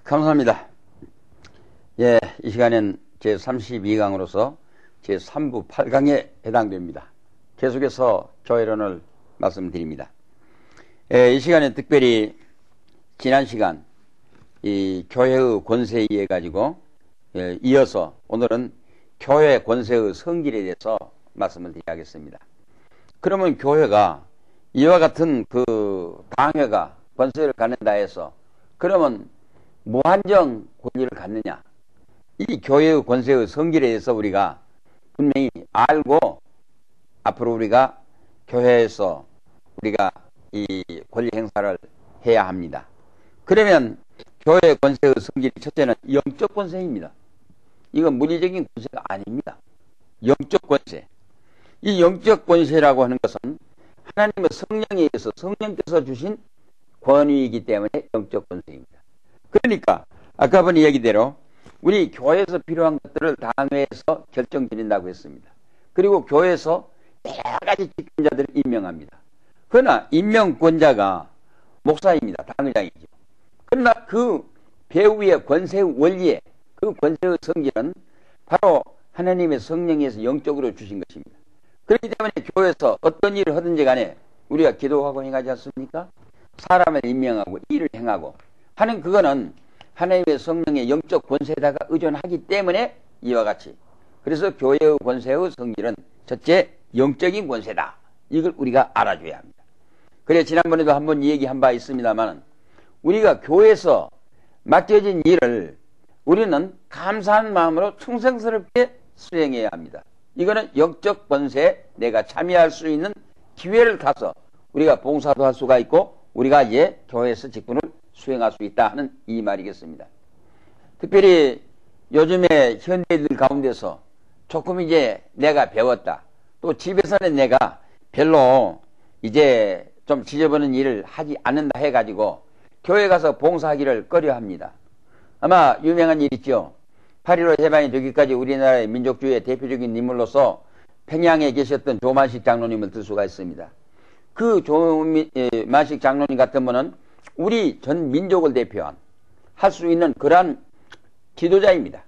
감사합니다. 예, 이 시간엔 제32강으로서 제3부 8강에 해당됩니다. 계속해서 교회론을 말씀드립니다. 이 시간에 특별히 지난 시간 이 교회의 권세에 의해 가지고 이어서 오늘은 교회 권세의 성질에 대해서 말씀을 드리겠습니다. 그러면 교회가 이와 같은 그 당회가 권세를 갖는다 해서 그러면 무한정 권리를 갖느냐? 이 교회의 권세의 성질에 대해서 우리가 분명히 알고 앞으로 우리가 교회에서 우리가 이 권리 행사를 해야 합니다. 그러면 교회의 권세의 성질이 첫째는 영적 권세입니다. 이건 물리적인 권세가 아닙니다. 영적 권세. 이 영적 권세라고 하는 것은 하나님의 성령에 의해서 성령께서 주신 권위이기 때문에 영적 권세입니다. 그러니까 아까 본 이야기대로 우리 교회에서 필요한 것들을 당회에서 결정드린다고 했습니다. 그리고 교회에서 여러 가지 직분자들을 임명합니다. 그러나 임명권자가 목사입니다. 당회장이죠. 그러나 그 배후의 권세의 원리에 그 권세의 성질은 바로 하나님의 성령에서 영적으로 주신 것입니다. 그렇기 때문에 교회에서 어떤 일을 하든지 간에 우리가 기도하고 행하지 않습니까? 사람을 임명하고 일을 행하고 하는 그거는 하나님의 성령의 영적 권세에다가 의존하기 때문에 이와 같이 그래서 교회의 권세의 성질은 첫째 영적인 권세다. 이걸 우리가 알아줘야 합니다. 그래 지난번에도 한번 얘기한 바 있습니다만 우리가 교회에서 맡겨진 일을 우리는 감사한 마음으로 충성스럽게 수행해야 합니다. 이거는 영적 권세에 내가 참여할 수 있는 기회를 타서 우리가 봉사도 할 수가 있고 우리가 이제 교회에서 직분을 수행할 수 있다 하는 이 말이겠습니다. 특별히 요즘에 현대인들 가운데서 조금 이제 내가 배웠다. 또 집에서는 내가 별로 이제 좀 지저분한 일을 하지 않는다 해가지고 교회 가서 봉사하기를 꺼려합니다. 아마 유명한 일 있죠. 8.15 해방이 되기까지 우리나라의 민족주의의 대표적인 인물로서 평양에 계셨던 조만식 장로님을 들 수가 있습니다. 그 조만식 장로님 같은 분은 우리 전 민족을 대표한 할 수 있는 그러한 지도자입니다.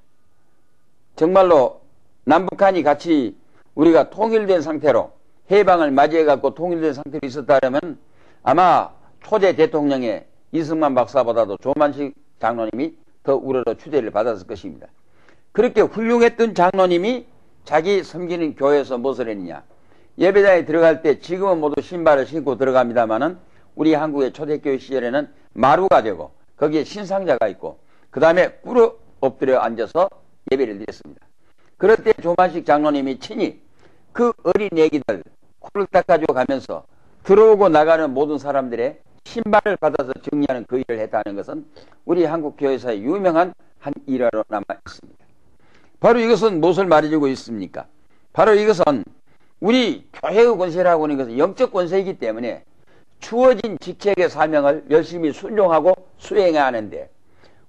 정말로 남북한이 같이 우리가 통일된 상태로 해방을 맞이해갖고 통일된 상태로 있었다면 아마 초대 대통령의 이승만 박사보다도 조만식 장로님이 더 우러러 추대를 받았을 것입니다. 그렇게 훌륭했던 장로님이 자기 섬기는 교회에서 무엇을 했느냐. 예배당에 들어갈 때 지금은 모두 신발을 신고 들어갑니다만은 우리 한국의 초대교회 시절에는 마루가 되고 거기에 신상자가 있고 그 다음에 꿇어 엎드려 앉아서 예배를 드렸습니다. 그럴 때 조만식 장로님이 친히 그 어린 애기들 코를 닦아주고 가면서 들어오고 나가는 모든 사람들의 신발을 받아서 정리하는 그 일을 했다는 것은 우리 한국 교회사의 유명한 한 일화로 남아 있습니다. 바로 이것은 무엇을 말해주고 있습니까? 바로 이것은 우리 교회의 권세라고 하는 것은 영적 권세이기 때문에 주어진 직책의 사명을 열심히 순종하고 수행해야 하는데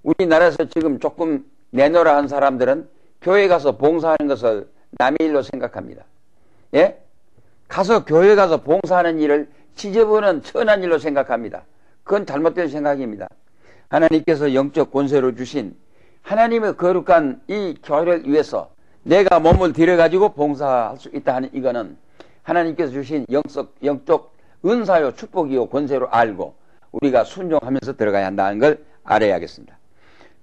우리나라에서 지금 조금 내노라 한 사람들은 교회 가서 봉사하는 것을 남의 일로 생각합니다. 예? 가서 교회 가서 봉사하는 일을 지저분한 천한 일로 생각합니다. 그건 잘못된 생각입니다. 하나님께서 영적 권세로 주신 하나님의 거룩한 이 교회를 위해서 내가 몸을 들여가지고 봉사할 수 있다 하는 이거는 하나님께서 주신 영적 은사요 축복이요 권세로 알고 우리가 순종하면서 들어가야 한다는 걸 알아야겠습니다.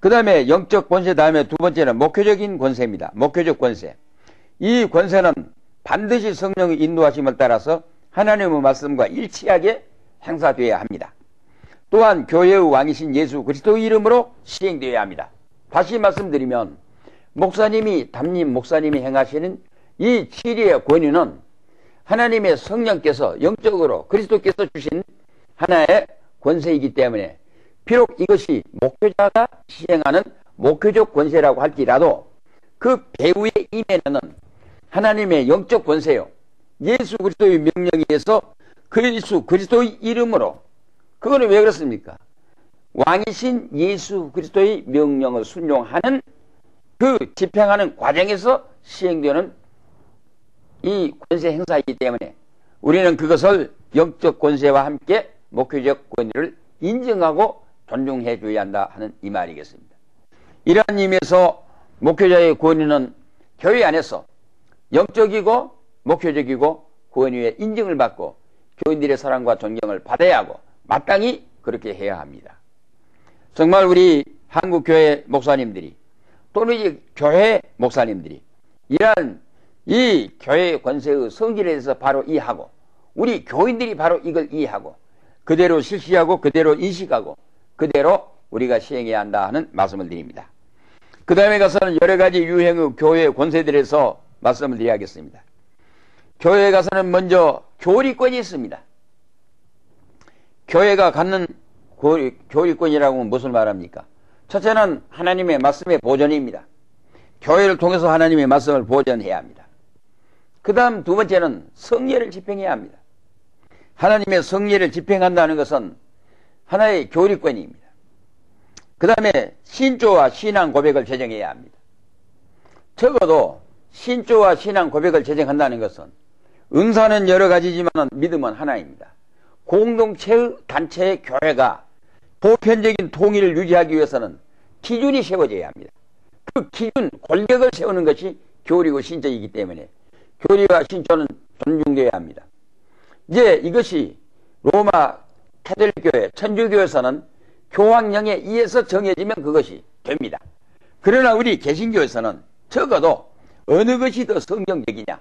그 다음에 영적 권세 다음에 두 번째는 목표적인 권세입니다. 목표적 권세. 이 권세는 반드시 성령의 인도하심을 따라서 하나님의 말씀과 일치하게 행사되어야 합니다. 또한 교회의 왕이신 예수 그리스도의 이름으로 시행되어야 합니다. 다시 말씀드리면 목사님이 담임 목사님이 행하시는 이 치리의 권위는 하나님의 성령께서 영적으로 그리스도께서 주신 하나의 권세이기 때문에 비록 이것이 목회자가 시행하는 목회적 권세라고 할지라도 그 배후의 임에는 하나님의 영적 권세요. 예수 그리스도의 명령에 의해서 예수 그리스도의 이름으로 그거는 왜 그렇습니까? 왕이신 예수 그리스도의 명령을 순종하는 그 집행하는 과정에서 시행되는 이 권세 행사이기 때문에 우리는 그것을 영적 권세와 함께 목회적 권위를 인정하고 존중해 줘야 한다 하는 이 말이겠습니다. 이러한 의미에서 목회자의 권위는 교회 안에서 영적이고 목회적이고 권위의 인정을 받고 교인들의 사랑과 존경을 받아야 하고 마땅히 그렇게 해야 합니다. 정말 우리 한국교회 목사님들이 또는 이 교회 목사님들이 이러한 이 교회의 권세의 성질에 대해서 바로 이해하고 우리 교인들이 바로 이걸 이해하고 그대로 실시하고 그대로 인식하고 그대로 우리가 시행해야 한다 하는 말씀을 드립니다. 그 다음에 가서는 여러 가지 유행의 교회의 권세들에서 말씀을 드려야겠습니다. 교회에 가서는 먼저 교리권이 있습니다. 교회가 갖는 교리권이라고 하면 무슨 말합니까? 첫째는 하나님의 말씀의 보존입니다. 교회를 통해서 하나님의 말씀을 보존해야 합니다. 그 다음 두 번째는 성례를 집행해야 합니다. 하나님의 성례를 집행한다는 것은 하나의 교리권입니다. 그 다음에 신조와 신앙 고백을 제정해야 합니다. 적어도 신조와 신앙 고백을 제정한다는 것은 은사는 여러 가지지만 믿음은 하나입니다. 공동체의 단체의 교회가 보편적인 통일을 유지하기 위해서는 기준이 세워져야 합니다. 그 기준, 권력을 세우는 것이 교리고 신조이기 때문에 교리와 신조는 존중되어야 합니다. 이제 이것이 로마 카톨릭교회, 천주교에서는 교황령에 의해서 정해지면 그것이 됩니다. 그러나 우리 개신교에서는 적어도 어느 것이 더 성경적이냐?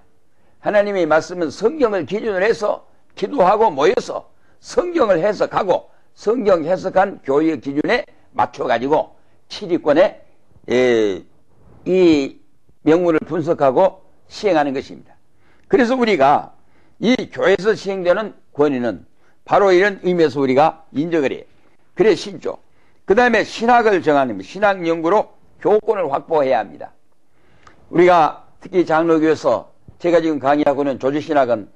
하나님의 말씀은 성경을 기준으로 해서 기도하고 모여서 성경을 해석하고 성경 해석한 교회의 기준에 맞춰가지고 치리권에 이 명문을 분석하고 시행하는 것입니다. 그래서 우리가 이 교회에서 시행되는 권위는 바로 이런 의미에서 우리가 인정을 해요. 그래 신조. 그 다음에 신학을 정하는 신학 연구로 교권을 확보해야 합니다. 우리가 특히 장로교에서 제가 지금 강의하고 있는 조지신학은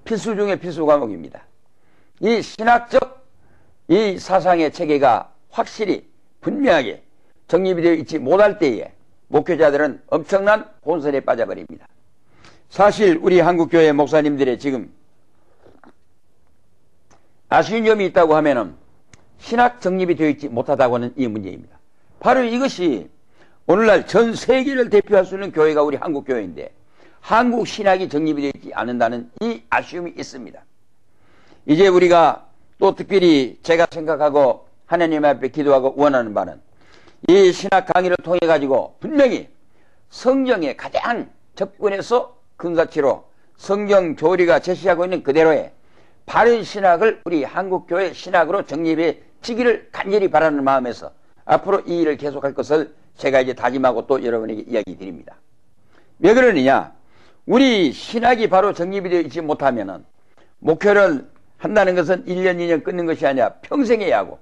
필수 중에 필수 과목입니다. 이 신학적 이 사상의 체계가 확실히 분명하게 정립이 되어 있지 못할 때에 목회자들은 엄청난 혼선에 빠져버립니다. 사실 우리 한국교회 목사님들의 지금 아쉬운 점이 있다고 하면은 신학 정립이 되어 있지 못하다고 하는 이 문제입니다. 바로 이것이 오늘날 전 세계를 대표할 수 있는 교회가 우리 한국교회인데 한국 신학이 정립이 되어 있지 않는다는 이 아쉬움이 있습니다. 이제 우리가 또 특별히 제가 생각하고 하나님 앞에 기도하고 원하는 바는 이 신학 강의를 통해 가지고 분명히 성경에 가장 접근해서 근사치로 성경 교리가 제시하고 있는 그대로의 바른 신학을 우리 한국교회 신학으로 정립해 지기를 간절히 바라는 마음에서 앞으로 이 일을 계속할 것을 제가 이제 다짐하고 또 여러분에게 이야기 드립니다. 왜 그러느냐? 우리 신학이 바로 정립이 되어 있지 못하면은 목회를 한다는 것은 1년, 2년 끊는 것이 아니라 평생 해야 하고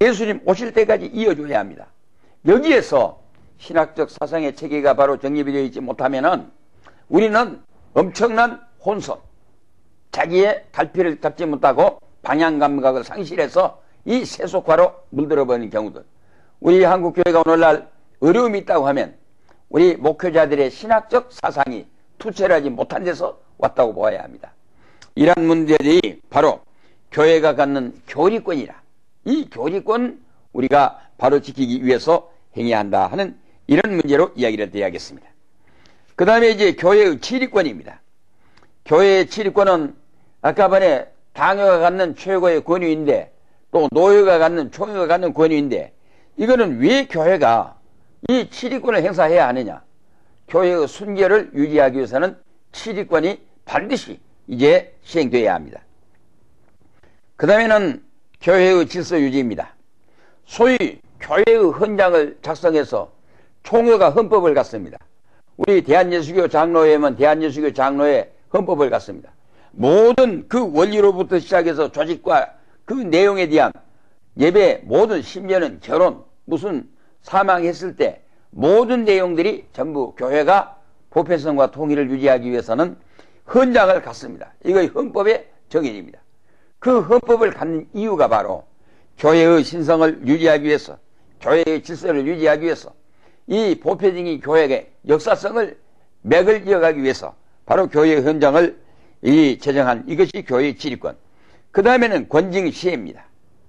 예수님 오실 때까지 이어줘야 합니다. 여기에서 신학적 사상의 체계가 바로 정립이 되어 있지 못하면은 우리는 엄청난 혼선, 자기의 갈피를 잡지 못하고 방향 감각을 상실해서 이 세속화로 물들어버리는 경우들. 우리 한국교회가 오늘날 어려움이 있다고 하면 우리 목회자들의 신학적 사상이 투철하지 못한 데서 왔다고 보아야 합니다. 이러한 문제들이 바로 교회가 갖는 교리권이라. 이 교리권 우리가 바로 지키기 위해서 행해야 한다 하는 이런 문제로 이야기를 드려야겠습니다. 그 다음에 이제 교회의 치리권입니다. 교회의 치리권은 아까 전에 당회가 갖는 최고의 권위인데 또 노회가 갖는 총회가 갖는 권위인데 이거는 왜 교회가 이 치리권을 행사해야 하느냐? 교회의 순결을 유지하기 위해서는 치리권이 반드시 이제 시행되어야 합니다. 그 다음에는 교회의 질서 유지입니다. 소위 교회의 헌장을 작성해서 총회가 헌법을 갖습니다. 우리 대한예수교 장로회면 대한예수교 장로회 헌법을 갖습니다. 모든 그 원리로부터 시작해서 조직과 그 내용에 대한 예배, 모든 심지어는 결혼, 무슨 사망했을 때 모든 내용들이 전부 교회가 보편성과 통일을 유지하기 위해서는 헌장을 갖습니다. 이거 헌법의 정의입니다. 그 헌법을 갖는 이유가 바로 교회의 신성을 유지하기 위해서, 교회의 질서를 유지하기 위해서, 이 보편적인 교회의 역사성을 맥을 이어가기 위해서 바로 교회의 헌장을 제정한 이것이 교회의 지리권. 그 다음에는 권징시해입니다.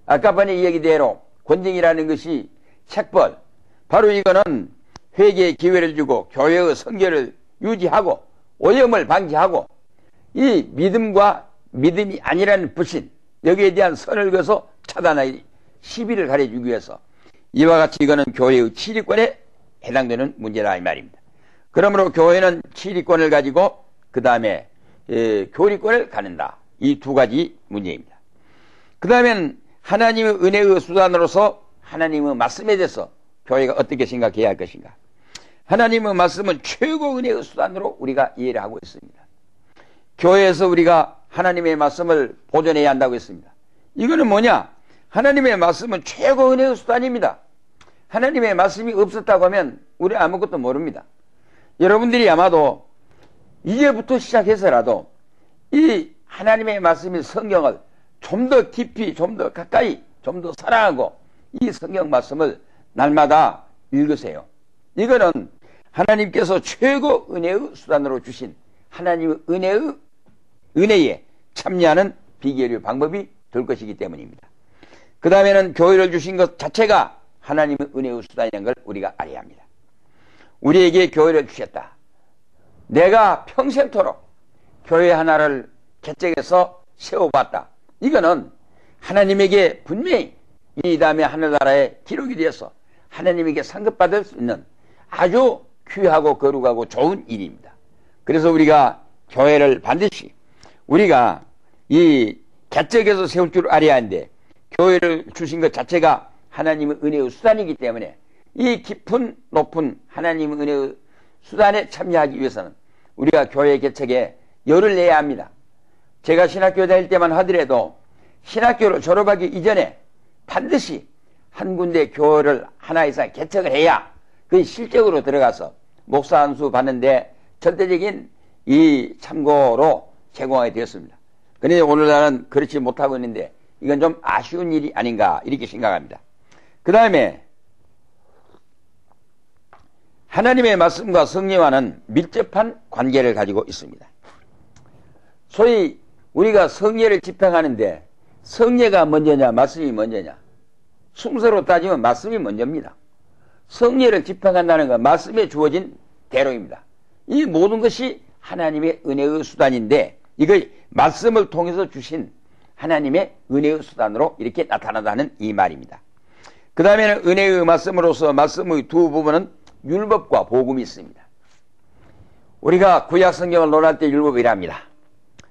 아까 전에 얘기대로 권징이라는 것이 책벌, 바로 이거는 회개의 기회를 주고 교회의 성결을 유지하고 오염을 방지하고 이 믿음과 믿음이 아니라는 불신, 여기에 대한 선을 그어서 차단하기, 시비를 가려주기 위해서 이와 같이 이거는 교회의 치리권에 해당되는 문제다 이 말입니다. 그러므로 교회는 치리권을 가지고 그 다음에 교리권을 갖는다. 이 두 가지 문제입니다. 그 다음엔 하나님의 은혜의 수단으로서 하나님의 말씀에 대해서 교회가 어떻게 생각해야 할 것인가. 하나님의 말씀은 최고 은혜의 수단으로 우리가 이해를 하고 있습니다. 교회에서 우리가 하나님의 말씀을 보존해야 한다고 했습니다. 이거는 뭐냐? 하나님의 말씀은 최고 은혜의 수단입니다. 하나님의 말씀이 없었다고 하면 우리 아무것도 모릅니다. 여러분들이 아마도 이제부터 시작해서라도 이 하나님의 말씀인 성경을 좀 더 깊이, 좀 더 가까이, 좀 더 사랑하고 이 성경 말씀을 날마다 읽으세요. 이거는 하나님께서 최고 은혜의 수단으로 주신 하나님의 은혜에 참여하는 비결의 방법이 될 것이기 때문입니다. 그 다음에는 교회를 주신 것 자체가 하나님의 은혜의 수단이라는 걸 우리가 알아야 합니다. 우리에게 교회를 주셨다. 내가 평생토록 교회 하나를 개척해서 세워봤다. 이거는 하나님에게 분명히 이 다음에 하늘나라에 기록이 되어서 하나님에게 상급받을 수 있는 아주 귀하고 거룩하고 좋은 일입니다. 그래서 우리가 교회를 반드시 우리가 이 개척해서 세울 줄 알아야 하는데 교회를 주신 것 자체가 하나님의 은혜의 수단이기 때문에 이 깊은 높은 하나님의 은혜의 수단에 참여하기 위해서는 우리가 교회 개척에 열을 내야 합니다. 제가 신학교 다닐 때만 하더라도 신학교를 졸업하기 이전에 반드시 한 군데 교회를 하나 이상 개척을 해야 그 실적으로 들어가서 목사 한 수 받는데 절대적인 이 참고로 제공하게 되었습니다. 그런데 오늘날은 그렇지 못하고 있는데 이건 좀 아쉬운 일이 아닌가 이렇게 생각합니다. 그 다음에 하나님의 말씀과 성례와는 밀접한 관계를 가지고 있습니다. 소위 우리가 성례를 집행하는데 성례가 먼저냐 말씀이 먼저냐, 순서로 따지면 말씀이 먼저입니다. 성례를 집행한다는 건 말씀에 주어진 대로입니다. 이 모든 것이 하나님의 은혜의 수단인데 이걸 말씀을 통해서 주신 하나님의 은혜의 수단으로 이렇게 나타난다는 이 말입니다. 그 다음에는 은혜의 말씀으로서 말씀의 두 부분은 율법과 복음이 있습니다. 우리가 구약 성경을 논할 때 율법이랍니다.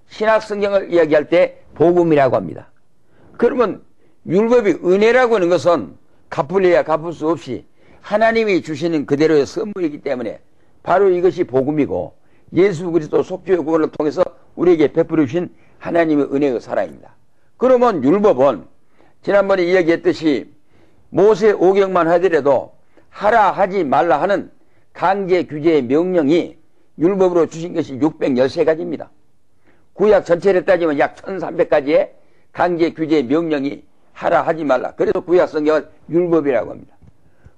신약 성경을 이야기할 때 복음이라고 합니다. 그러면 율법이 은혜라고 하는 것은 갚으려야 갚을 수 없이 하나님이 주시는 그대로의 선물이기 때문에 바로 이것이 복음이고 예수 그리스도 속죄의 구원을 통해서 우리에게 베풀어 주신 하나님의 은혜의 사랑입니다. 그러면 율법은 지난번에 이야기했듯이 모세 오경만 하더라도 하라 하지 말라 하는 강제 규제의 명령이 율법으로 주신 것이 613가지입니다. 구약 전체를 따지면 약 1300가지의 강제 규제의 명령이 하라 하지 말라. 그래서 구약 성경을 율법이라고 합니다.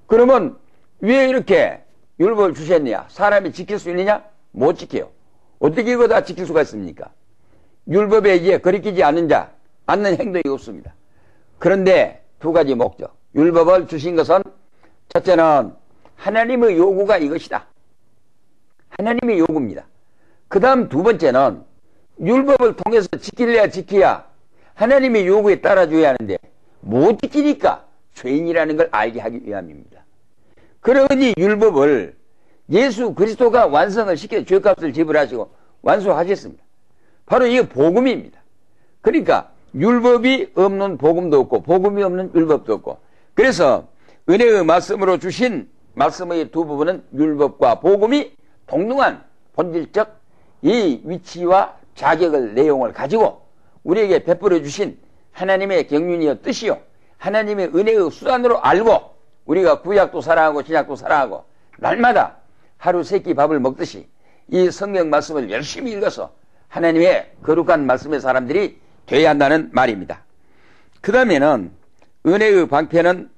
그러면 왜 이렇게 율법을 주셨느냐? 사람이 지킬 수 있느냐? 못 지켜요. 어떻게 이거 다 지킬 수가 있습니까? 율법에 이제 거리끼지 않는 행동이 없습니다. 그런데 두 가지 목적. 율법을 주신 것은 첫째는 하나님의 요구가 이것이다. 하나님의 요구입니다. 그 다음 두 번째는 율법을 통해서 지킬래야 지켜야 하나님의 요구에 따라줘야 하는데 못 지키니까 죄인이라는 걸 알게 하기 위함입니다. 그러니 율법을 예수 그리스도가 완성을 시켜 죄값을 지불하시고 완수하셨습니다. 바로 이게 복음입니다. 그러니까 율법이 없는 복음도 없고 복음이 없는 율법도 없고, 그래서 은혜의 말씀으로 주신 말씀의 두 부분은 율법과 복음이 동등한 본질적 이 위치와 자격을 내용을 가지고 우리에게 베풀어 주신 하나님의 경륜이여 뜻이요 하나님의 은혜의 수단으로 알고 우리가 구약도 사랑하고 신약도 사랑하고 날마다 하루 세 끼 밥을 먹듯이 이 성경 말씀을 열심히 읽어서 하나님의 거룩한 말씀의 사람들이 되어야 한다는 말입니다. 그 다음에는 은혜의 방편은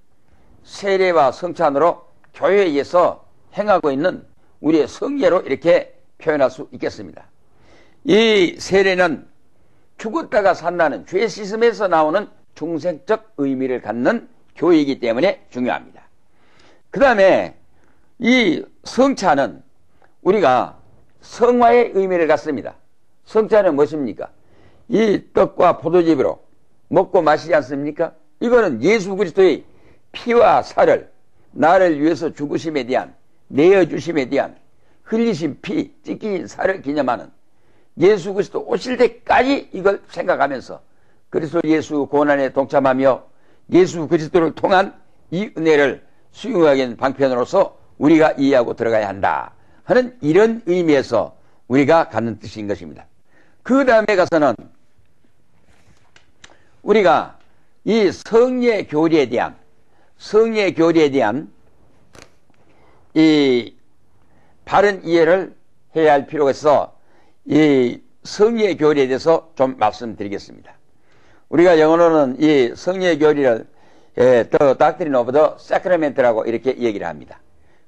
세례와 성찬으로 교회에서 행하고 있는 우리의 성례로 이렇게 표현할 수 있겠습니다. 이 세례는 죽었다가 산다는 죄 씻음에서 나오는 중생적 의미를 갖는 교회이기 때문에 중요합니다. 그 다음에 이 성차는 우리가 성화의 의미를 갖습니다. 성차는 무엇입니까? 이 떡과 포도즙으로 먹고 마시지 않습니까? 이거는 예수 그리스도의 피와 살을 나를 위해서 죽으심에 대한, 내어주심에 대한 흘리신 피, 찢긴 살을 기념하는 예수 그리스도 오실 때까지 이걸 생각하면서 그리스도 예수 고난에 동참하며 예수 그리스도를 통한 이 은혜를 수용하게 된 방편으로서 우리가 이해하고 들어가야 한다 하는 이런 의미에서 우리가 갖는 뜻인 것입니다. 그 다음에 가서는 우리가 이 성례 교리에 대한 이 바른 이해를 해야 할 필요가 있어 이 성례 교리에 대해서 좀 말씀드리겠습니다. 우리가 영어로는 이 성례 교리를 The Doctrine of the Sacrament라고 이렇게 얘기를 합니다.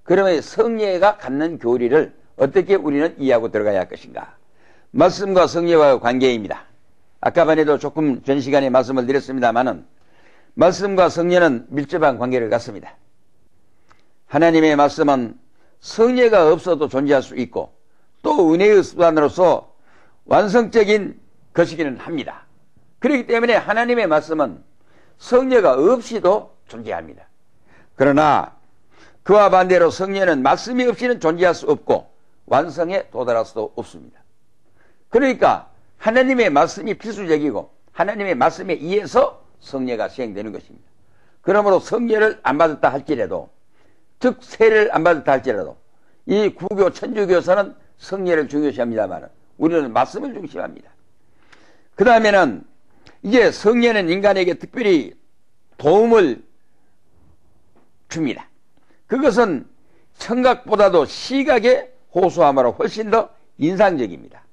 그러면 성례가 갖는 교리를 어떻게 우리는 이해하고 들어가야 할 것인가? 말씀과 성례와의 관계입니다. 아까 전에도 조금 전 시간에 말씀을 드렸습니다만은 말씀과 성례는 밀접한 관계를 갖습니다. 하나님의 말씀은 성례가 없어도 존재할 수 있고 또 은혜의 수단으로서 완성적인 것이기는 합니다. 그렇기 때문에 하나님의 말씀은 성례가 없이도 존재합니다. 그러나 그와 반대로 성례는 말씀이 없이는 존재할 수 없고 완성에 도달할 수도 없습니다. 그러니까 하나님의 말씀이 필수적이고 하나님의 말씀에 의해서 성례가 시행되는 것입니다. 그러므로 성례를 안 받았다 할지라도, 즉 세례를 안 받았다 할지라도 이 구교 천주교에서는 성례를 중요시합니다만 우리는 말씀을 중시합니다. 그 다음에는 이제 성례는 인간에게 특별히 도움을 줍니다. 그것은 청각보다도 시각의 호소함으로 훨씬 더 인상적입니다.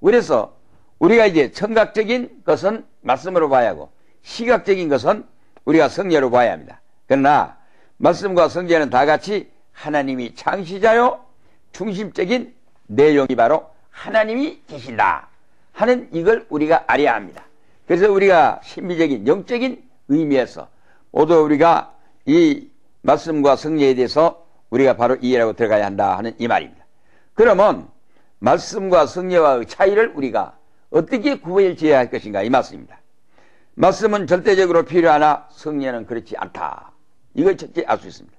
그래서 우리가 이제 청각적인 것은 말씀으로 봐야 하고 시각적인 것은 우리가 성례로 봐야 합니다. 그러나 말씀과 성례는 다 같이 하나님이 창시자요 중심적인 내용이 바로 하나님이 계신다 하는 이걸 우리가 알아야 합니다. 그래서 우리가 신비적인 영적인 의미에서 모두 우리가 이 말씀과 성례에 대해서 우리가 바로 이해하고 들어가야 한다 하는 이 말입니다. 그러면 말씀과 성례와의 차이를 우리가 어떻게 구별지어야 할 것인가 이 말씀입니다. 말씀은 절대적으로 필요하나 성례는 그렇지 않다. 이걸 첫째 알 수 있습니다.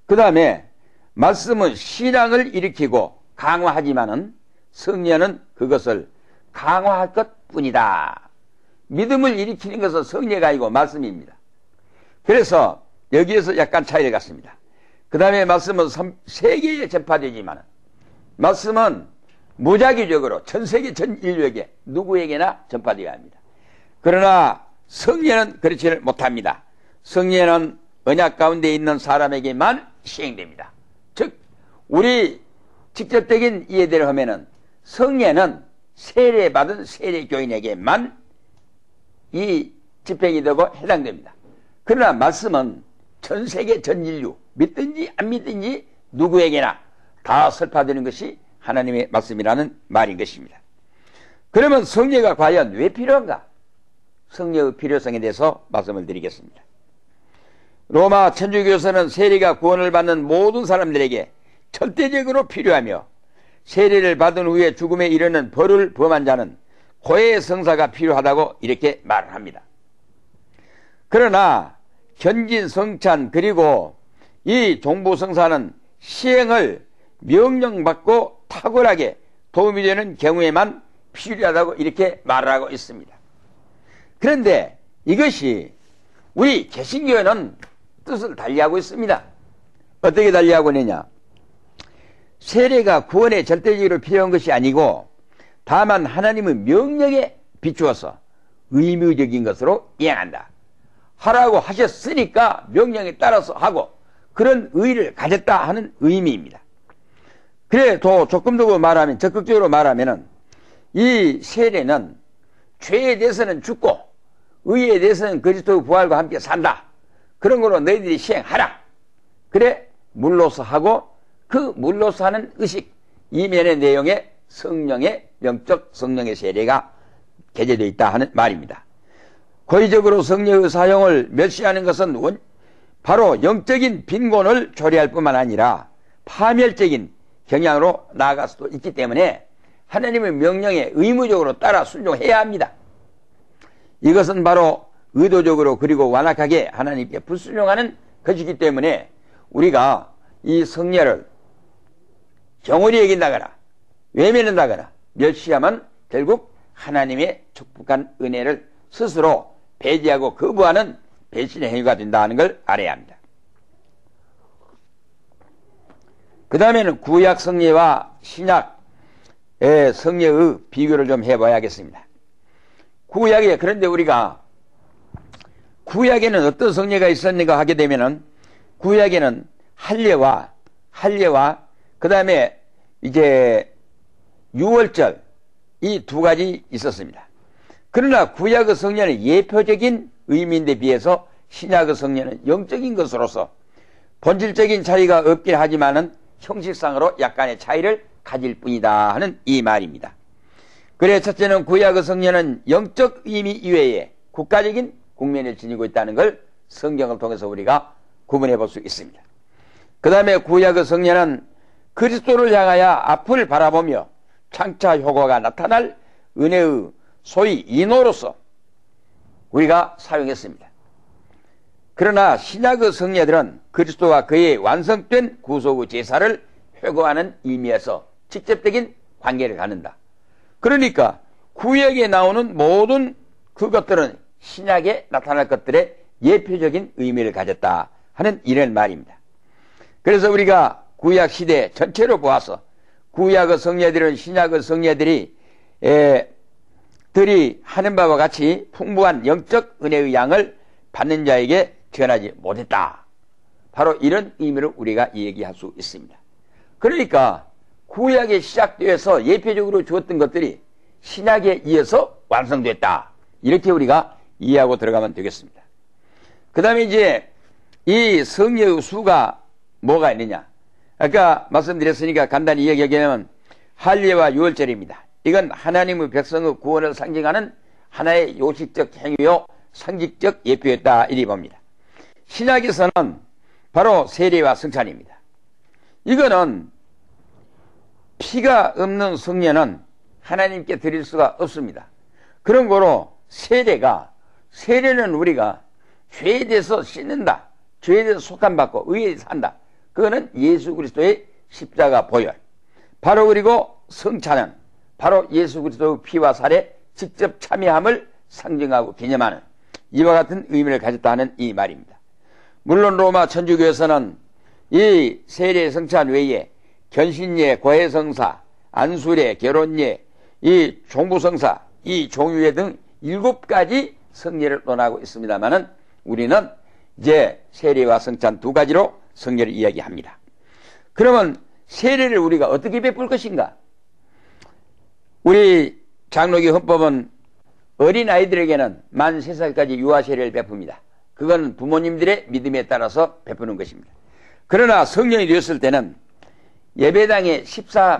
그 다음에 말씀은 신앙을 일으키고 강화하지만은 성례는 그것을 강화할 것뿐이다. 믿음을 일으키는 것은 성례가 아니고 말씀입니다. 그래서 여기에서 약간 차이를 갖습니다. 그 다음에 말씀은 세계에 전파되지만 말씀은 무작위적으로 전 세계 전 인류에게 누구에게나 전파되어야 합니다. 그러나 성례는 그렇지를 못합니다. 성례는 언약 가운데 있는 사람에게만 시행됩니다. 즉 우리 직접적인 이해대로 하면은 성례는 세례받은 세례교인에게만 이 집행이 되고 해당됩니다. 그러나 말씀은 전 세계 전 인류 믿든지 안 믿든지 누구에게나 다 설파되는 것이 하나님의 말씀이라는 말인 것입니다. 그러면 성례가 과연 왜 필요한가? 성례의 필요성에 대해서 말씀을 드리겠습니다. 로마 천주교에서는 세례가 구원을 받는 모든 사람들에게 절대적으로 필요하며 세례를 받은 후에 죽음에 이르는 벌을 범한 자는 고해의 성사가 필요하다고 이렇게 말을 합니다. 그러나 현진 성찬 그리고 이 종부성사는 시행을 명령받고 탁월하게 도움이 되는 경우에만 필요하다고 이렇게 말하고 있습니다. 그런데 이것이 우리 개신교회는 뜻을 달리하고 있습니다. 어떻게 달리하고 있느냐? 세례가 구원에 절대적으로 필요한 것이 아니고 다만 하나님의 명령에 비추어서 의무적인 것으로 이행한다. 하라고 하셨으니까 명령에 따라서 하고 그런 의의를 가졌다 하는 의미입니다. 그래 또 조금 더 말하면 적극적으로 말하면은 이 세례는 죄에 대해서는 죽고 의에 대해서는 그리스도의 부활과 함께 산다. 그런 걸로 너희들이 시행하라. 그래 물로서 하고 그 물로서 하는 의식 이면의 내용에 성령의 영적 성령의 세례가 게재되어 있다 하는 말입니다. 고의적으로 성령의 사용을 멸시하는 것은 바로 영적인 빈곤을 조리할 뿐만 아니라 파멸적인 경향으로 나아갈 수도 있기 때문에 하나님의 명령에 의무적으로 따라 순종해야 합니다. 이것은 바로 의도적으로 그리고 완악하게 하나님께 불순종하는 것이기 때문에 우리가 이 성례를 경홀히 여긴다거나 외면한다거나 멸시하면 결국 하나님의 축복한 은혜를 스스로 배제하고 거부하는 배신의 행위가 된다는 걸 알아야 합니다. 그 다음에는 구약 성례와 신약의 성례의 비교를 좀 해봐야겠습니다. 구약에, 그런데 우리가 구약에는 어떤 성례가 있었는가 하게 되면은 구약에는 할례와 그 다음에 이제 유월절 이 두 가지 있었습니다. 그러나 구약의 성례는 예표적인 의미인데 비해서 신약의 성례는 영적인 것으로서 본질적인 차이가 없긴 하지만은 형식상으로 약간의 차이를 가질 뿐이다 하는 이 말입니다. 그래 첫째는 구약의 성례는 영적 의미 이외에 국가적인 국면을 지니고 있다는 걸 성경을 통해서 우리가 구분해 볼 수 있습니다. 그 다음에 구약의 성례는 그리스도를 향하여 앞을 바라보며 장차 효과가 나타날 은혜의 소위 인호로서 우리가 사용했습니다. 그러나 신약의 성례들은 그리스도와 그의 완성된 구속의 제사를 회고하는 의미에서 직접적인 관계를 갖는다. 그러니까 구약에 나오는 모든 그것들은 신약에 나타날 것들의 예표적인 의미를 가졌다 하는 이런 말입니다. 그래서 우리가 구약 시대 전체로 보아서 구약의 성례들은 신약의 성례들이 들이 하는 바와 같이 풍부한 영적 은혜의 양을 받는 자에게 전하지 못했다. 바로 이런 의미로 우리가 얘기할 수 있습니다. 그러니까 구약에 시작되어서 예표적으로 주었던 것들이 신약에 이어서 완성됐다. 이렇게 우리가 이해하고 들어가면 되겠습니다. 그 다음에 이제 이 성례의 수가 뭐가 있느냐. 아까 말씀드렸으니까 간단히 이야기하면 할례와 유월절입니다. 이건 하나님의 백성의 구원을 상징하는 하나의 요식적 행위요 상징적 예표였다 이리 봅니다. 신약에서는 바로 세례와 성찬입니다. 이거는 피가 없는 성례는 하나님께 드릴 수가 없습니다. 그런 거로 세례는 우리가 죄에 대해서 씻는다, 죄에 대해서 속함받고 의에 산다. 그거는 예수 그리스도의 십자가 보혈. 바로 그리고 성찬은 바로 예수 그리스도의 피와 살에 직접 참여함을 상징하고 기념하는 이와 같은 의미를 가졌다는 이 말입니다. 물론 로마 천주교에서는 이 세례 성찬 외에 견신예, 고해성사, 안수례, 결혼예, 이 종부성사, 이 종유예 등 7가지 성례를 논하고 있습니다만은 우리는 이제 세례와 성찬 두 가지로 성례를 이야기합니다. 그러면 세례를 우리가 어떻게 베풀 것인가? 우리 장로교 헌법은 어린아이들에게는 만 3살까지 유아세례를 베풉니다. 그건 부모님들의 믿음에 따라서 베푸는 것입니다. 그러나 성년이 되었을 때는 예배당에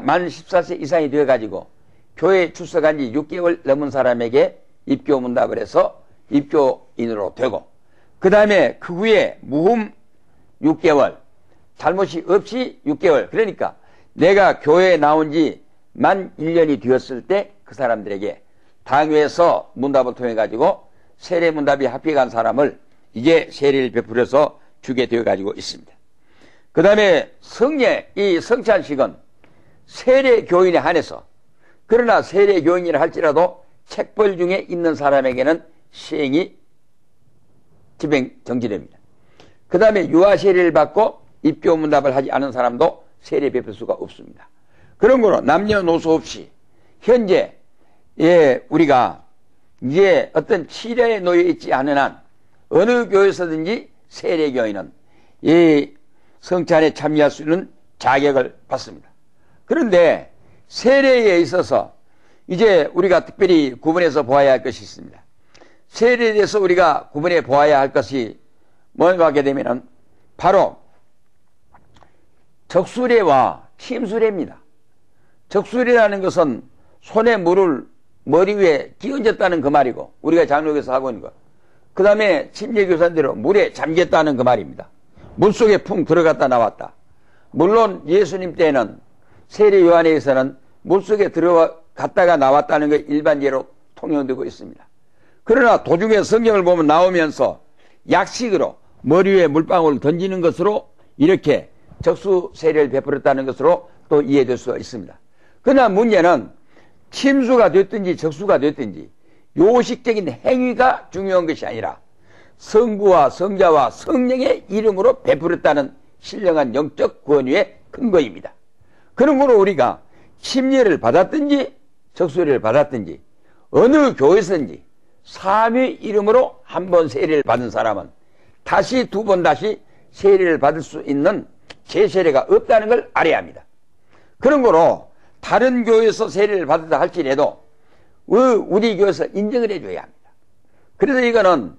만 14세 이상이 되어가지고 교회에 출석한 지 6개월 넘은 사람에게 입교 문답을 해서 입교인으로 되고, 그 다음에 그 후에 무흠 6개월, 잘못이 없이 6개월, 그러니까 내가 교회에 나온 지 만 1년이 되었을 때 그 사람들에게 당회에서 문답을 통해 가지고 세례 문답이 합격한 사람을 이제 세례를 베풀어서 주게 되어 가지고 있습니다. 그 다음에 성례, 이 성찬식은 세례 교인에 한해서, 그러나 세례 교인이라 할지라도 책벌 중에 있는 사람에게는 시행이 집행 정지됩니다. 그 다음에 유아 세례를 받고 입교 문답을 하지 않은 사람도 세례 베풀 수가 없습니다. 그런 거로 남녀노소 없이 현재 우리가 이제 어떤 치료에 놓여 있지 않은 한 어느 교회에서든지 세례 교인은 이 성찬에 참여할 수 있는 자격을 받습니다. 그런데 세례에 있어서 이제 우리가 특별히 구분해서 보아야 할 것이 있습니다. 세례에 대해서 우리가 구분해 보아야 할 것이 뭔가 하게 되면은 바로 적수례와 침수례입니다. 적수례라는 것은 손에 물을 머리 위에 끼얹었다는 그 말이고, 우리가 장로교에서 하고 있는 것. 그 다음에 침례교사대로 물에 잠겼다는 그 말입니다. 물속에 풍 들어갔다 나왔다. 물론 예수님 때는 세례 요한에서는 물속에 들어갔다가 나왔다는 게 일반적으로 통용되고 있습니다. 그러나 도중에 성경을 보면 나오면서 약식으로 머리 위에 물방울을 던지는 것으로 이렇게 적수 세례를 베풀었다는 것으로 또 이해될 수가 있습니다. 그러나 문제는 침수가 됐든지 적수가 됐든지 요식적인 행위가 중요한 것이 아니라 성부와 성자와 성령의 이름으로 베풀었다는 신령한 영적 권위의 근거입니다. 그러므로 우리가 침례를 받았든지 적수를 받았든지 어느 교회에서든지 삼위 이름으로 한 번 세례를 받은 사람은 다시 두 번 다시 세례를 받을 수 있는 재세례가 없다는 걸 알아야 합니다. 그런 거로 다른 교회에서 세례를 받았다 할지라도 우리 교회에서 인정을 해줘야 합니다. 그래서 이거는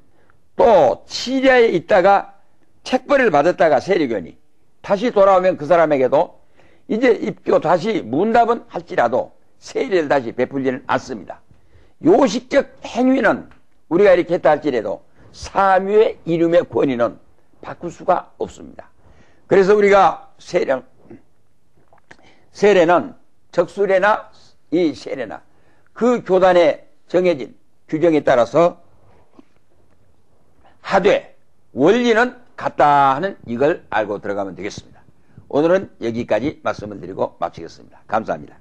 또 시리아에 있다가 책벌을 받았다가 세례교인이 다시 돌아오면 그 사람에게도 이제 입교 다시 문답은 할지라도 세례를 다시 베풀지는 않습니다. 요식적 행위는 우리가 이렇게 했다 할지라도 삼위의 이름의 권위는 바꿀 수가 없습니다. 그래서 우리가 세례는 적수례나 이 세례나 그 교단에 정해진 규정에 따라서 하되 원리는 같다 하는 이걸 알고 들어가면 되겠습니다. 오늘은 여기까지 말씀을 드리고 마치겠습니다. 감사합니다.